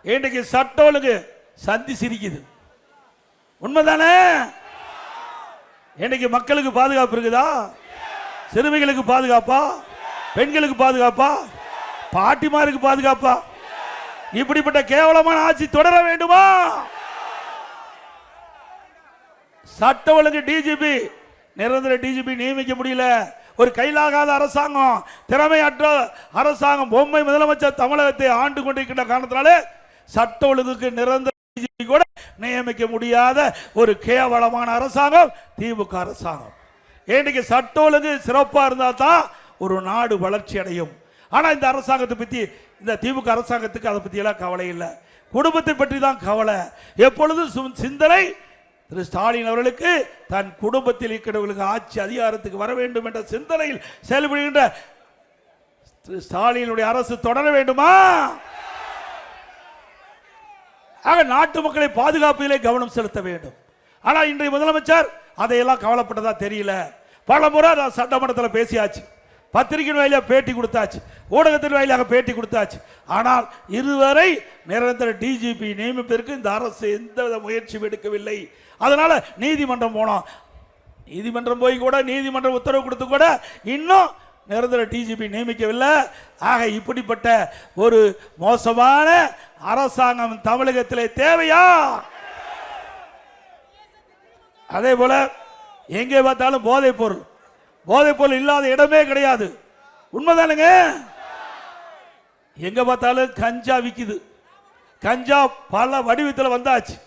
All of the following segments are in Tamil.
இன்றைக்கு சட்ட ஒழுங்கு சந்தி சிரிக்குது. உண்மைதானே? இன்னைக்கு மக்களுக்கு பாதுகாப்பு இருக்குதா? சிறுமிகளுக்கு பாதுகாப்பா? பெண்களுக்கு பாதுகாப்பா? பாட்டிமாருக்கு பாதுகாப்பா? இப்படிப்பட்ட கேவலமான ஆட்சி தொடர வேண்டுமா? சட்ட ஒழுங்கு டிஜிபி, நிரந்தர டிஜிபி நியமிக்க முடியல. ஒரு கையிலாகாத அரசாங்கம், திறமையற்ற அரசாங்கம், பொம்மை முதலமைச்சர் தமிழகத்தை ஆண்டு கொண்டிருக்கின்ற காரணத்தினாலே சட்ட ஒழுங்குக்கு நிரந்தர டிஜிபி கூட நியமிக்க முடியாத ஒரு கேவலமான அரசாங்கம் திமுக அரசாங்கம். இன்னைக்கு சட்ட ஒழுங்கு சிறப்பா இருந்தா தான் ஒரு நாடு வளர்ச்சி அடையும். ஆனா இந்த அரசாங்கத்தை பத்தி, இந்த திமுக அரசாங்கத்துக்கு அதை பத்தி எல்லாம் கவலை இல்லை. குடும்பத்தை பற்றி தான் கவலை. எப்பொழுதும் சிந்தனை திரு ஸ்டாலின் அவர்களுக்கு தன் குடும்பத்தில் இருக்கிறவர்களுக்கு ஆட்சி அதிகாரத்துக்கு வர வேண்டும் என்ற சிந்தனையில் செயல்படுகின்ற திரு ஸ்டாலினுடைய அரசு தொடர வேண்டுமா? ஆக நாட்டு மக்களை பாதுகாப்பதிலே கவனம் செலுத்த வேண்டும். ஆனா இன்றைய முதலமைச்சர் அதையெல்லாம் கவலைப்பட்டதா தெரியல. பல முறை சட்டமன்றத்தில் பேசியாச்சு, பத்திரிகையின் வாயிலாக பேட்டி கொடுத்தாச்சு, ஊடகத்தின் வாயிலாக பேட்டி கொடுத்தாச்சு. ஆனால் இதுவரை நிரந்தர டிஜிபி நியமிப்பதற்கு இந்த அரசு எந்தவித முயற்சியும் எடுக்கவில்லை. அதனால நீதிமன்றம் போனோம். நீதிமன்றம் போய் கூட நீதிமன்றம் உத்தரவு கொடுத்து கூட இன்னும் நிரந்தர டிஜிபி நியமிக்கவில்லை. ஆக இப்படிப்பட்ட ஒரு மோசமான அரசாங்கம் தமிழகத்திலே தேவையா? அதே போல எங்கே பார்த்தாலும் போதைப் பொருள், போதைப் பொருள் இல்லாத இடமே கிடையாது. உண்மைதானுங்க? எங்க பார்த்தாலும் கஞ்சா விக்குது. கஞ்சா பல வடிவத்தில் வந்தாச்சு.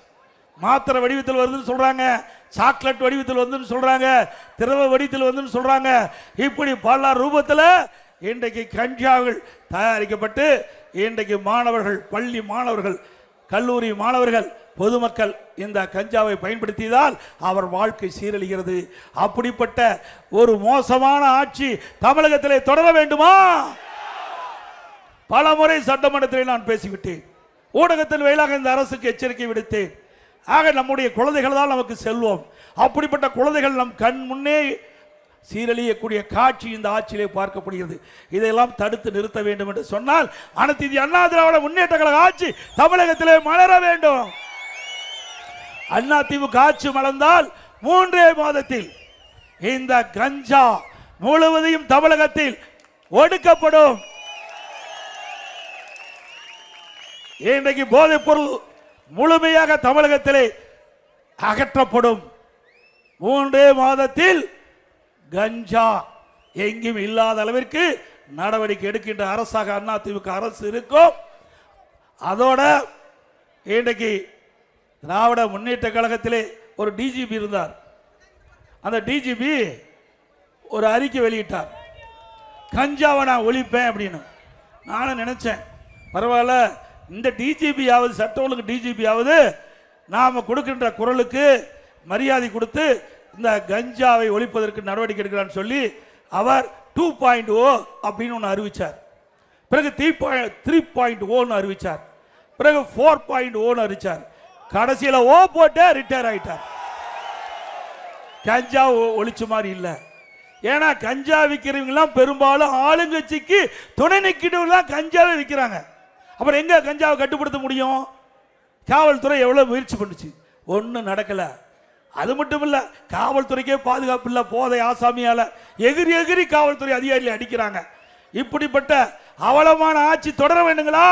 மாத்திரை வடிவத்தில் வருதுன்னு சொல்றாங்க, சாக்லேட் வடிவத்தில் வந்துன்னு சொல்றாங்க, திரவ வடிவத்தில் வந்துன்னு சொல்றாங்க. இப்படி பல ரூபத்தில் இன்றைக்கு கஞ்சாவில் தயாரிக்கப்பட்டு இன்றைக்கு மாணவர்கள், பள்ளி மாணவர்கள், கல்லூரி மாணவர்கள், பொதுமக்கள் இந்த கஞ்சாவை பயன்படுத்தியதால் அவர் வாழ்க்கை சீரழிகிறது. அப்படிப்பட்ட ஒரு மோசமான ஆட்சி தமிழகத்திலே தொடர வேண்டுமா? பல முறை சட்டமன்றத்தில் நான் பேசிவிட்டேன், ஊடகத்தின் வாயிலாக இந்த அரசுக்கு எச்சரிக்கை விடுத்தேன். ஆக நம்முடைய குழந்தைகள் தான் நமக்கு செல்வம். அப்படிப்பட்ட குழந்தைகள் நம் கண் முன்னே சீரழியக்கூடிய காட்சி இந்த ஆட்சியிலே பார்க்கப்படுகிறது. இதையெல்லாம் தடுத்து நிறுத்த வேண்டும் என்று சொன்னால் அனைத்து இந்திய அண்ணா திராவிட முன்னேற்ற கழக ஆட்சி தமிழகத்திலே மலர வேண்டும். அண்ணா திமுக ஆட்சி மலர்ந்தால் 3 மாதத்தில் இந்த கஞ்சா முழுவதையும் தமிழகத்தில் ஒடுக்கப்படும். இன்றைக்கு போதைப் பொருள் முழுமையாக தமிழகத்திலே அகற்றப்படும். 3 மாதத்தில் கஞ்சா எங்கும் இல்லாத அளவிற்கு நடவடிக்கை எடுக்கின்ற அரசாக அண்ணா திமுக அரசு இருக்கும். அதோட இன்றைக்கு திராவிட முன்னேற்ற கழகத்திலே ஒரு டிஜிபி இருந்தார். அந்த டிஜிபி ஒரு அறிக்கை வெளியிட்டார், கஞ்சாவை நான் ஒழிப்பேன் அப்படின்னு. நானும் நினைச்சேன், பரவாயில்ல, இந்த டிஜிபியாவது, சட்ட ஒழுங்கு டிஜிபியாவது நாம கொடுக்கின்ற குரலுக்கு மரியாதை கொடுத்து இந்த கஞ்சாவை ஒழிப்பதற்கு நடவடிக்கை எடுக்கிறான்னு சொல்லி அவர் 2.0 அப்படின்னு ஒன்று அறிவிச்சார். பிறகு 3.0 அறிவிச்சார். பிறகு 4.0 அறிவிச்சார். கடைசியில் ஓ போட்டு ரிட்டையர் ஆயிட்டார். கஞ்சா ஒழிச்ச மாதிரி இல்லை. ஏன்னா கஞ்சா விற்கிறவங்கலாம் பெரும்பாலும் ஆளுங்கட்சிக்கு துணை நிற்கிறவங்க தான் கஞ்சாவை விற்கிறாங்க. அப்புறம் எங்க கஞ்சாவை கட்டுப்படுத்த முடியும்? காவல்துறை எவ்வளவு முயற்சி பண்ணுச்சு, ஒன்றும் நடக்கல. அது மட்டும் இல்ல, காவல்துறைக்கே பாதுகாப்பு இல்லை. போதை ஆசாமியால எகிரி எகிரி காவல்துறை அதிகாரிகளை அடிக்கிறாங்க. இப்படிப்பட்ட அவலமான ஆட்சி தொடர வேண்டுங்களா?